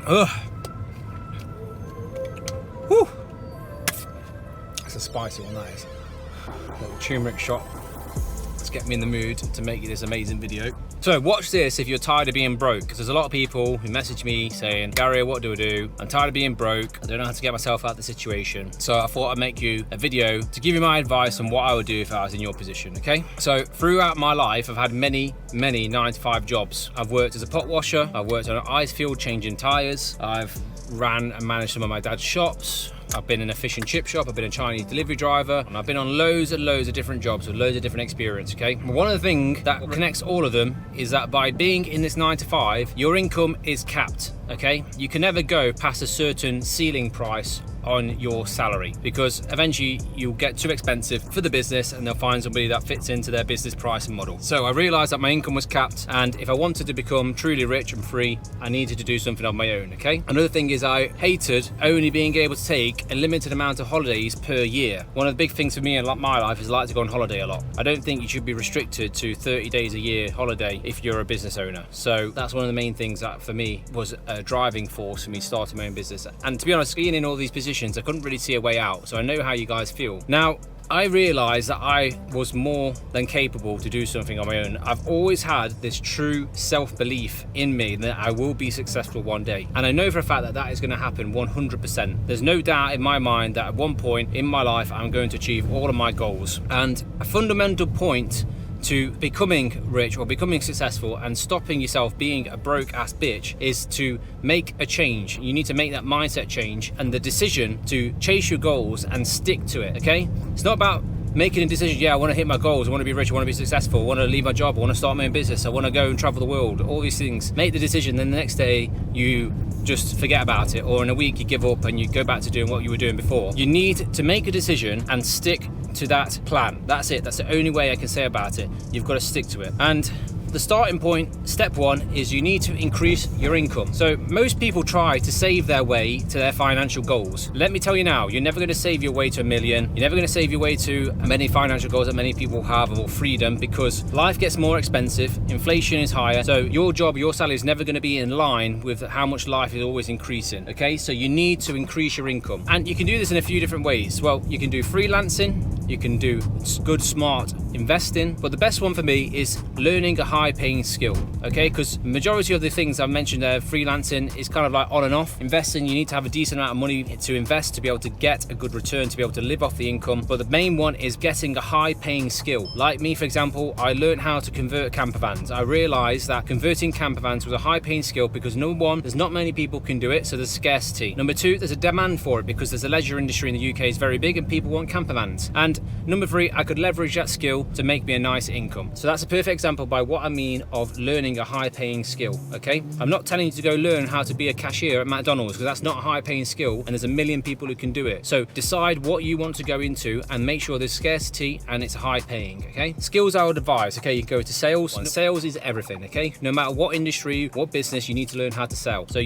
Ugh. Whew. That's a spicy one, that is. A little turmeric shot. Let's get me in the mood to make you this amazing video. So watch this if you're tired of being broke, because there's a lot of people who message me saying, Gary, what do I do? I'm tired of being broke. I don't know how to get myself out of the situation. So I thought I'd make you a video to give you my advice on what I would do if I was in your position, okay? So throughout my life, I've had many 9-to-5 jobs. I've worked as a pot washer. I've worked on an ice field changing tires. I've ran and managed some of my dad's shops. I've been in a fish and chip shop, I've been a Chinese delivery driver, and I've been on loads and loads of different jobs with loads of different experience, okay? But one of the things that connects all of them is that by being in this 9-to-5, your income is capped, okay? You can never go past a certain ceiling price on your salary, because eventually you'll get too expensive for the business and they'll find somebody that fits into their business pricing model. So I realized that my income was capped, and if I wanted to become truly rich and free, I needed to do something of my own, okay? Another thing is I hated only being able to take a limited amount of holidays per year. One of the big things for me in my life is I like to go on holiday a lot. I don't think you should be restricted to 30 days a year holiday if you're a business owner. So that's one of the main things that for me was a driving force for me starting my own business. And to be honest, being in all these positions, I couldn't really see a way out, so I know how you guys feel. Now, I realized that I was more than capable to do something on my own. I've always had this true self-belief in me that I will be successful one day. And I know for a fact that that is going to happen 100%. There's no doubt in my mind that at one point in my life, I'm going to achieve all of my goals. And a fundamental point to becoming rich or becoming successful and stopping yourself being a broke ass bitch is to make a change. You need to make that mindset change and the decision to chase your goals and stick to it, okay? It's not about making a decision, yeah, I want to hit my goals, I want to be rich, I want to be successful, I want to leave my job, I want to start my own business, I want to go and travel the world, all these things. Make the decision, then the next day you just forget about it, or in a week you give up and you go back to doing what you were doing before. You need to make a decision and stick to that plan. That's it. That's the only way I can say about it. You've got to stick to it. And the starting point, step one, is you need to increase your income. So most people try to save their way to their financial goals. Let me tell you now, you're never going to save your way to $1 million. You're never going to save your way to many financial goals that many people have, or freedom, because life gets more expensive, inflation is higher. So your job, your salary is never going to be in line with how much life is always increasing. Okay, so you need to increase your income. And you can do this in a few different ways. Well, you can do freelancing, you can do good, smart investing, but the best one for me is learning a high-paying skill, okay? Because majority of the things I've mentioned there, freelancing is kind of like on and off. Investing, you need to have a decent amount of money to invest to be able to get a good return, to be able to live off the income. But the main one is getting a high-paying skill. Like me, for example, I learned how to convert camper vans. I realized that converting camper vans was a high-paying skill because number one, there's not many people can do it, so there's scarcity. Number two, there's a demand for it because there's a leisure industry in the UK is very big and people want camper vans. And number three, I could leverage that skill to make me a nice income. So that's a perfect example by what I mean of learning a high-paying skill, okay? I'm not telling you to go learn how to be a cashier at McDonald's because that's not a high-paying skill and there's a million people who can do it. So decide what you want to go into and make sure there's scarcity and it's high-paying, okay? Skills I would advise, okay, you go to sales. And sales is everything, okay? No matter what industry, what business, you need to learn how to sell. So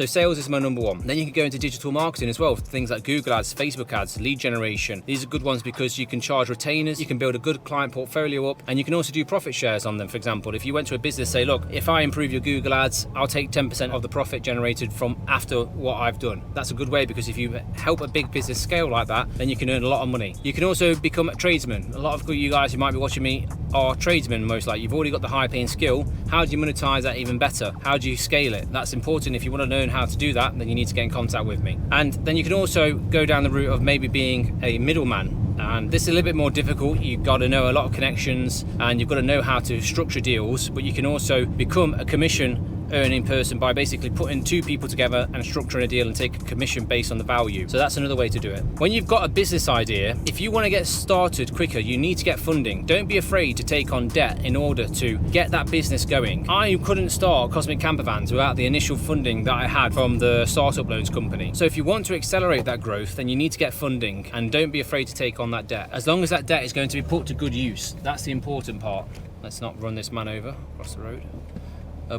sales is my number one. Then you can go into digital marketing as well, things like Google ads, Facebook ads, lead generation. These are good ones because you can charge retainers, you can build a good client portfolio up, and you can also do profit shares on them. For example, if you went to a business, say, look, if I improve your Google ads, I'll take 10% of the profit generated from after what I've done. That's a good way because if you help a big business scale like that, then you can earn a lot of money. You can also become a tradesman. A lot of you guys who might be watching me are tradesmen, most likely. You've already got the high paying skill. How do you monetize that even better? How do you scale it? That's important. If you want to learn how to do that, then you need to get in contact with me. And then you can also go down the route of maybe being a middleman. And this is a little bit more difficult. You've got to know a lot of connections and you've got to know how to structure deals, but you can also become a commission earning person by basically putting two people together and structuring a deal and take a commission based on the value. So that's another way to do it. When you've got a business idea, if you want to get started quicker, you need to get funding. Don't be afraid to take on debt in order to get that business going. I couldn't start Cosmic Camper Vans without the initial funding that I had from the startup loans company. So if you want to accelerate that growth, then you need to get funding and don't be afraid to take on that debt. As long as that debt is going to be put to good use, that's the important part. Let's not run this man over across the road.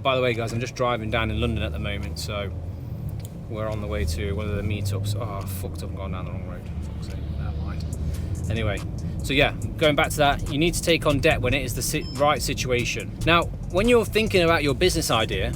By the way, guys, I'm just driving down in London at the moment, so we're on the way to one of the meetups. Oh, I fucked up and gone down the wrong road. Fuck's sake, never mind. Anyway, so yeah, going back to that, you need to take on debt when it is the right situation. Now, when you're thinking about your business idea,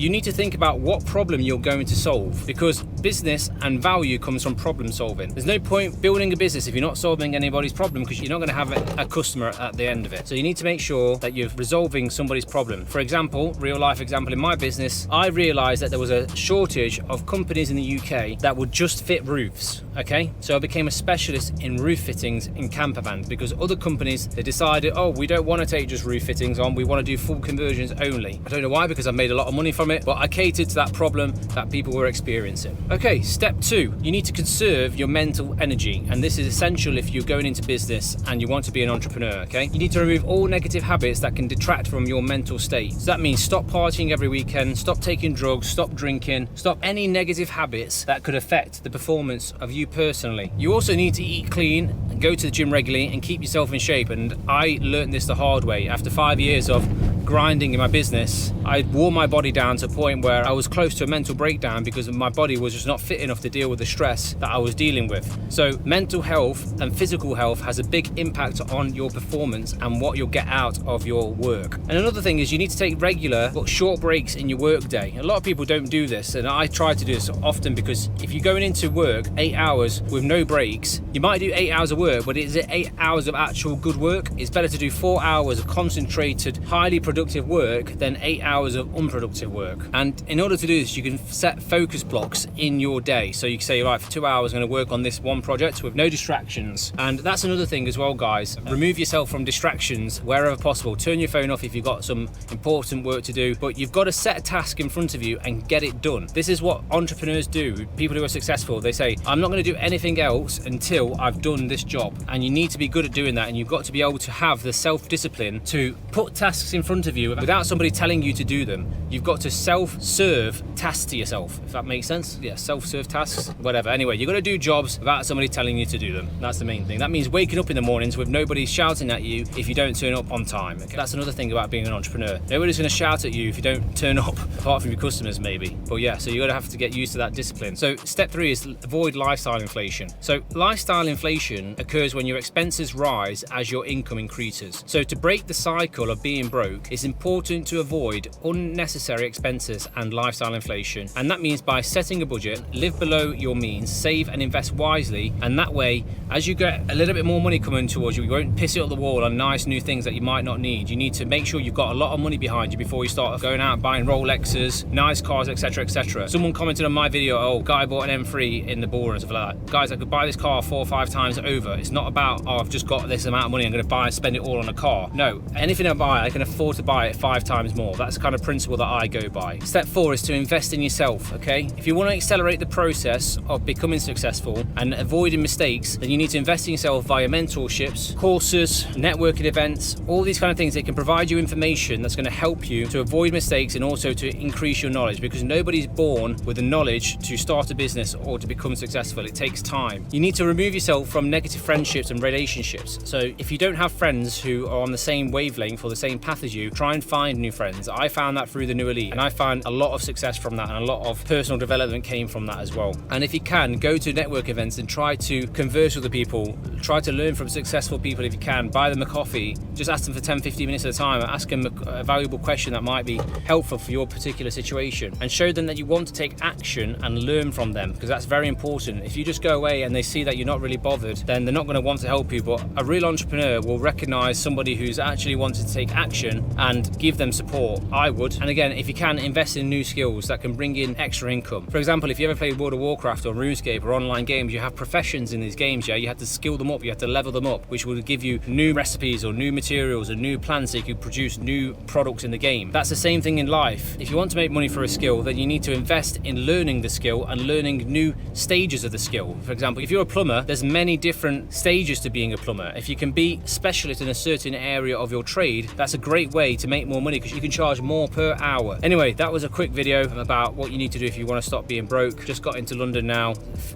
you need to think about what problem you're going to solve, because business and value comes from problem solving. There's no point building a business if you're not solving anybody's problem, because you're not going to have a customer at the end of it. So you need to make sure that you're resolving somebody's problem. For example, real life example, in my business, I realized that there was a shortage of companies in the UK that would just fit roofs. Okay, so I became a specialist in roof fittings in camper vans, because other companies, they decided, oh, we don't want to take just roof fittings on, we want to do full conversions only. I don't know why, because I made a lot of money from it, but I catered to that problem that people were experiencing. Okay, step 2, you need to conserve your mental energy, and this is essential if you're going into business and you want to be an entrepreneur. Okay, you need to remove all negative habits that can detract from your mental state. So that means stop partying every weekend, stop taking drugs, stop drinking, stop any negative habits that could affect the performance of you personally. You also need to eat clean and go to the gym regularly and keep yourself in shape. And I learned this the hard way. After 5 years of grinding in my business, I wore my body down to a point where I was close to a mental breakdown, because my body was just not fit enough to deal with the stress that I was dealing with. So mental health and physical health has a big impact on your performance and what you'll get out of your work. And another thing is, you need to take regular but short breaks in your work day. A lot of people don't do this, and I try to do this often, because if you're going into work 8 hours with no breaks, you might do 8 hours of work, but is it 8 hours of actual good work? It's better to do 4 hours of concentrated, highly productive work than 8 hours of unproductive work. And in order to do this, you can set focus blocks in your day. So you can say, right, for 2 hours I'm going to work on this one project with no distractions. And that's another thing as well, guys. Remove yourself from distractions wherever possible. Turn your phone off if you've got some important work to do, but you've got to set a task in front of you and get it done. This is what entrepreneurs do. People who are successful, they say, I'm not going to do anything else until I've done this job. And you need to be good at doing that, and you've got to be able to have the self-discipline to put tasks in front of you without somebody telling you to do them. You've got to self-serve tasks to yourself, if that makes sense. Yeah, self-serve tasks, whatever. Anyway, you've got to do jobs without somebody telling you to do them. That's the main thing. That means waking up in the mornings with nobody shouting at you if you don't turn up on time. Okay? That's another thing about being an entrepreneur. Nobody's going to shout at you if you don't turn up, apart from your customers maybe. But yeah, so you're going to have to get used to that discipline. So step 3 is avoid lifestyle inflation. So lifestyle inflation occurs when your expenses rise as your income increases. So to break the cycle of being broke, it's important to avoid unnecessary expenses and lifestyle inflation. And that means by setting a budget, live below your means, save and invest wisely. And that way, as you get a little bit more money coming towards you, you won't piss it up the wall on nice new things that you might not need. You need to make sure you've got a lot of money behind you before you start going out buying Rolexes, nice cars, etc, etc. Someone commented on my video, oh, guy bought an M3 in the ball and stuff like that. Guys, I could buy this car 4 or 5 times over. It's not about, oh, I've just got this amount of money, I'm going to buy and spend it all on a car. No, anything I buy, I can afford to buy it 5 times more. That's the kind of principle that I go by. Step 4 is to invest in yourself, okay? If you want to accelerate the process of becoming successful and avoiding mistakes, then you need to invest in yourself via mentorships, courses, networking events, all these kind of things that can provide you information that's going to help you to avoid mistakes and also to increase your knowledge, because nobody's born with the knowledge to start a business or to become successful. It takes time. You need to remove yourself from negative friendships and relationships. So if you don't have friends who are on the same wavelength or the same path as you, try and find new friends. I found that through the New Elite, and I found a lot of success from that, and a lot of personal development came from that as well. And if you can, go to network events and try to converse with the people, try to learn from successful people if you can, buy them a coffee, just ask them for 10-15 minutes at a time, ask them a valuable question that might be helpful for your particular situation, and show them that you want to take action and learn from them, because that's very important. If you just go away and they see that you're not really bothered, then they're not going to want to help you. But a real entrepreneur will recognize somebody who's actually wanted to take action and give them support. I would. And again, if you can, invest in new skills that can bring in extra income. For example, if you ever played World of Warcraft or RuneScape or online games, you have professions in these games. Yeah, you have to skill them up, you have to level them up, which will give you new recipes or new materials or new plans so you can produce new products in the game. That's the same thing in life. If you want to make money for a skill, then you need to invest in learning the skill and learning new stages of the skill. For example, if you're a plumber, there's many different stages to being a plumber. If you can be specialist in a certain area of your trade, that's a great way to make more money, because you can charge more per hour. Anyway, that was a quick video about what you need to do if you want to stop being broke. Just got into London now.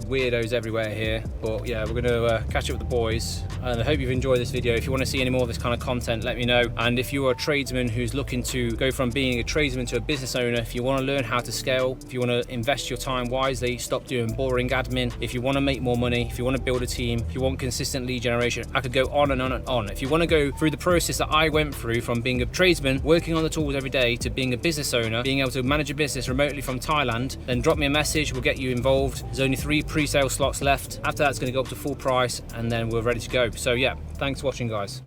Weirdos everywhere here. But yeah, we're going to catch up with the boys. And I hope you've enjoyed this video. If you want to see any more of this kind of content, let me know. And if you are a tradesman who's looking to go from being a tradesman to a business owner, if you want to learn how to scale, if you want to invest your time wisely, stop doing boring admin, if you want to make more money, if you want to build a team, if you want consistent lead generation, I could go on and on and on. If you want to go through the process that I went through from being a tradesman tradesman working on the tools every day to being a business owner, being able to manage a business remotely from Thailand, then drop me a message, we'll get you involved. There's only 3 pre-sale slots left. After that, it's going to go up to full price, and then we're ready to go. So yeah, thanks for watching, guys.